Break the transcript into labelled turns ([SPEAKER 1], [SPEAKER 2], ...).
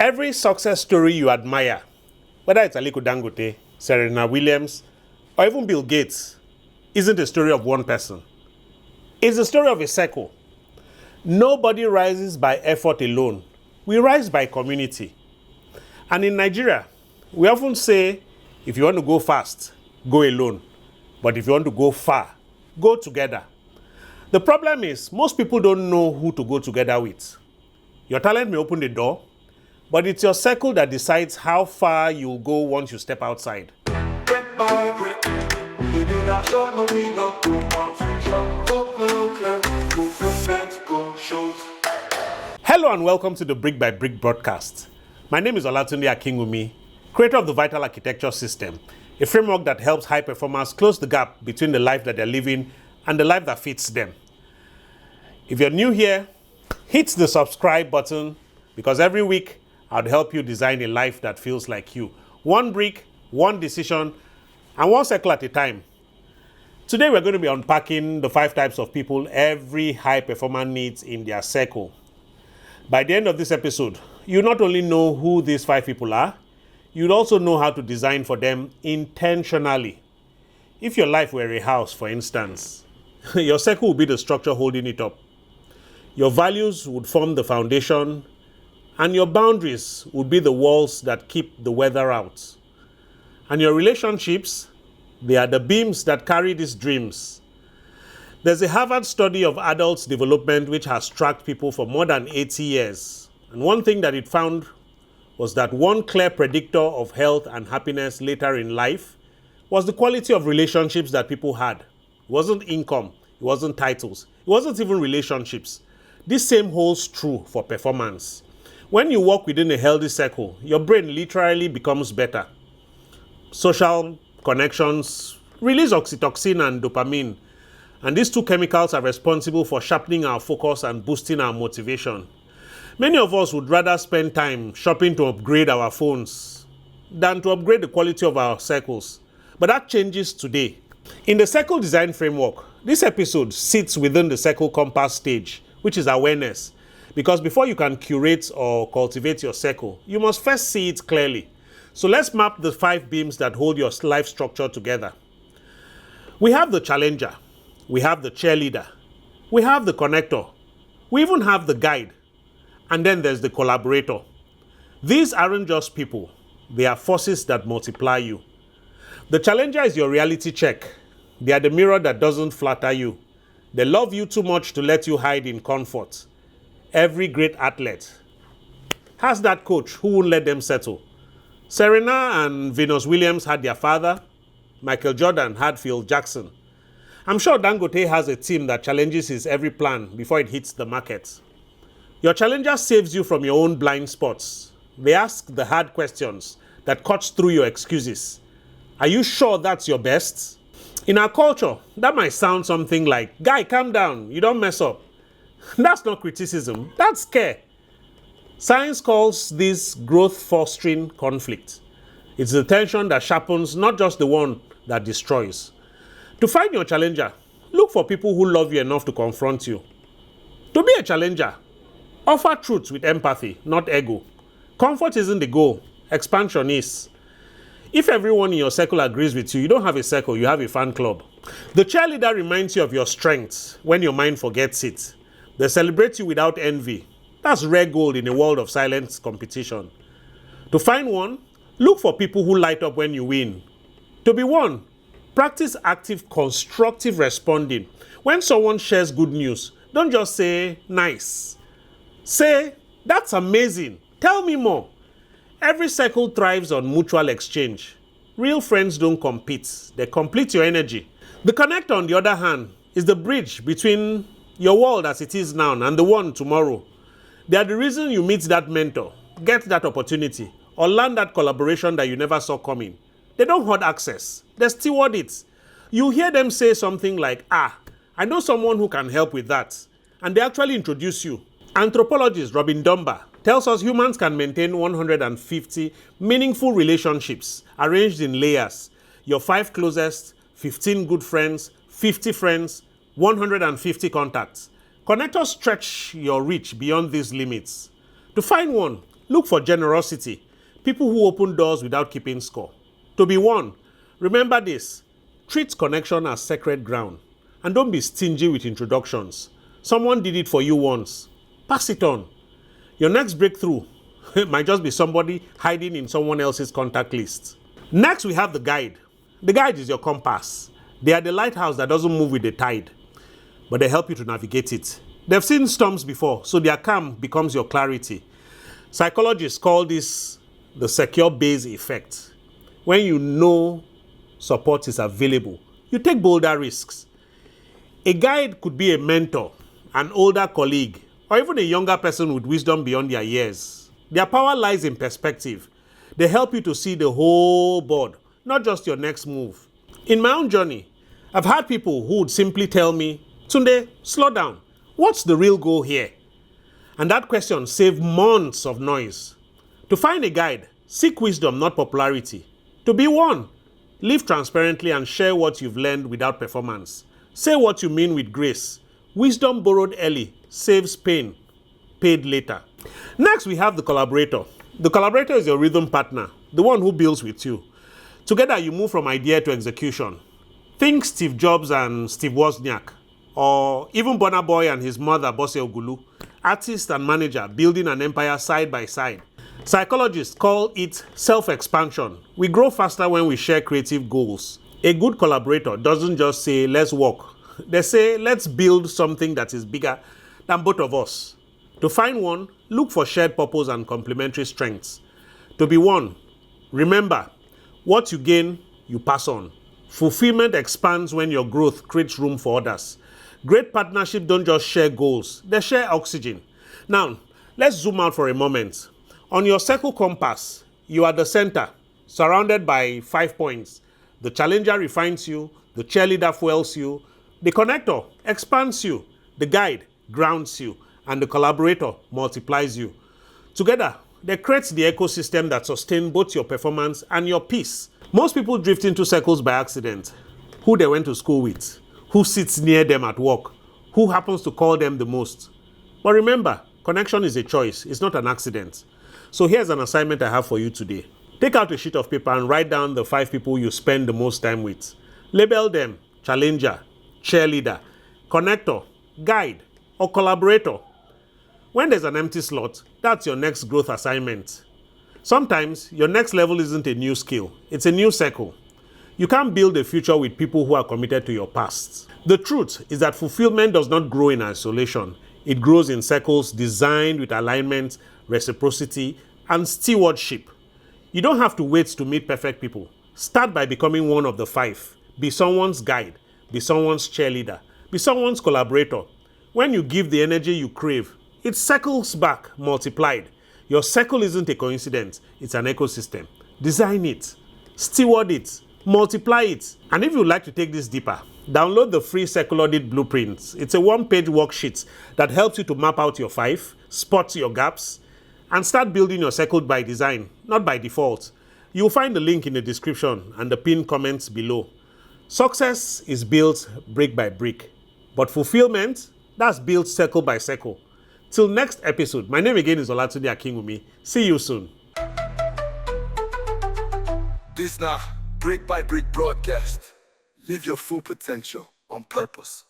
[SPEAKER 1] Every success story you admire, whether it's Aliko Dangote, Serena Williams, or even Bill Gates, isn't a story of one person. It's the story of a circle. Nobody rises by effort alone. We rise by community. And in Nigeria, we often say, if you want to go fast, go alone. But if you want to go far, go together. The problem is, most people don't know who to go together with. Your talent may open the door, but it's your circle that decides how far you'll go once you step outside. Hello and welcome to the Brick by Brick broadcast. My name is Olatunde Akinwunmi, creator of the V.I.T.A.L Architecture system, a framework that helps high performers close the gap between the life that they're living and the life that fits them. If you're new here, hit the subscribe button because every week I'd help you design a life that feels like you. One brick, one decision, and one circle at a time. Today we're going to be unpacking the 5 types of people every high performer needs in their circle. By the end of this episode, you not only know who these 5 people are, you'd also know how to design for them intentionally. If your life were a house, for instance, your circle would be the structure holding it up. Your values would form the foundation, and your boundaries would be the walls that keep the weather out. And your relationships, they are the beams that carry these dreams. There's a Harvard study of adults' development which has tracked people for more than 80 years. And one thing that it found was that one clear predictor of health and happiness later in life was the quality of relationships that people had. It wasn't income, it wasn't titles, it wasn't even relationships. This same holds true for performance. When you work within a healthy circle, your brain literally becomes better. Social connections release oxytocin and dopamine, and these 2 chemicals are responsible for sharpening our focus and boosting our motivation. Many of us would rather spend time shopping to upgrade our phones than to upgrade the quality of our circles. But that changes today. In the circle design framework, this episode sits within the circle compass stage, which is awareness. Because before you can curate or cultivate your circle, you must first see it clearly. So let's map the 5 beams that hold your life structure together. We have the challenger, we have the cheerleader, we have the connector, we even have the guide, and then there's the collaborator. These aren't just people, they are forces that multiply you. The challenger is your reality check. They are the mirror that doesn't flatter you. They love you too much to let you hide in comfort. Every great athlete has that coach who won't let them settle. Serena and Venus Williams had their father. Michael Jordan had Phil Jackson. I'm sure Dangote has a team that challenges his every plan before it hits the market. Your challenger saves you from your own blind spots. They ask the hard questions that cuts through your excuses. Are you sure that's your best? In our culture, that might sound something like, "Guy, calm down, you don't mess up." That's not criticism, that's care. Science calls this growth-fostering conflict. It's the tension that sharpens, not just the one that destroys. To find your challenger, look for people who love you enough to confront you. To be a challenger, offer truth with empathy, not ego. Comfort isn't the goal, expansion is. If everyone in your circle agrees with you, you don't have a circle, you have a fan club. The cheerleader reminds you of your strengths when your mind forgets it. They celebrate you without envy. That's rare gold in a world of silent competition. To find one, look for people who light up when you win. To be one, practice active, constructive responding. When someone shares good news, don't just say, "Nice." Say, "That's amazing. Tell me more." Every circle thrives on mutual exchange. Real friends don't compete. They complete your energy. The connector, on the other hand, is the bridge between your world as it is now and the one tomorrow. They are the reason you meet that mentor, get that opportunity, or learn that collaboration that you never saw coming. They don't hoard access. They steward it. You hear them say something like, "I know someone who can help with that." And they actually introduce you. Anthropologist Robin Dunbar tells us humans can maintain 150 meaningful relationships arranged in layers. Your 5 closest, 15 good friends, 50 friends, 150 contacts. Connectors stretch your reach beyond these limits. To find one, look for generosity, people who open doors without keeping score. To be one, remember this, treat connection as sacred ground and don't be stingy with introductions. Someone did it for you once, pass it on. Your next breakthrough might just be somebody hiding in someone else's contact list. Next, we have the guide. The guide is your compass. They are the lighthouse that doesn't move with the tide, but they help you to navigate it. They've seen storms before, so their calm becomes your clarity. Psychologists call this the secure base effect. When you know support is available, you take bolder risks. A guide could be a mentor, an older colleague, or even a younger person with wisdom beyond their years. Their power lies in perspective. They help you to see the whole board, not just your next move. In my own journey, I've had people who would simply tell me, Tunde, slow down. What's the real goal here? And that question saved months of noise. To find a guide, seek wisdom, not popularity. To be one, live transparently and share what you've learned without performance. Say what you mean with grace. Wisdom borrowed early saves pain, paid later. Next, we have the collaborator. The collaborator is your rhythm partner, the one who builds with you. Together, you move from idea to execution. Think Steve Jobs and Steve Wozniak, or even Burna Boy and his mother, Bose Ogulu, artist and manager building an empire side by side. Psychologists call it self-expansion. We grow faster when we share creative goals. A good collaborator doesn't just say, let's work. They say, let's build something that is bigger than both of us. To find one, look for shared purpose and complementary strengths. To be one, remember, what you gain, you pass on. Fulfillment expands when your growth creates room for others. Great partnerships don't just share goals, they share oxygen. Now, let's zoom out for a moment. On your circle compass, you are the center, surrounded by 5 points. The challenger refines you, the cheerleader fuels you, the connector expands you, the guide grounds you, and the collaborator multiplies you. Together, they create the ecosystem that sustains both your performance and your peace. Most people drift into circles by accident. Who they went to school with, who sits near them at work, who happens to call them the most. But remember, connection is a choice, it's not an accident. So here's an assignment I have for you today. Take out a sheet of paper and write down the 5 people you spend the most time with. Label them challenger, cheerleader, connector, guide, or collaborator. When there's an empty slot, that's your next growth assignment. Sometimes your next level isn't a new skill, it's a new circle. You can't build a future with people who are committed to your past. The truth is that fulfillment does not grow in isolation. It grows in circles designed with alignment, reciprocity, and stewardship. You don't have to wait to meet perfect people. Start by becoming one of the 5. Be someone's guide, be someone's cheerleader, be someone's collaborator. When you give the energy you crave, it circles back multiplied. Your circle isn't a coincidence, it's an ecosystem. Design it, steward it, multiply it. And if you'd like to take this deeper, download the free Circle Audit Blueprints. It's a 1-page worksheet that helps you to map out your 5, spot your gaps, and start building your circle by design, not by default. You'll find the link in the description and the pinned comments below. Success is built brick by brick, but fulfillment, that's built circle by circle. Till next episode, my name again is Olatunde Akinwunmi. See you soon.
[SPEAKER 2] This now, brick by brick broadcast. Live your full potential on purpose.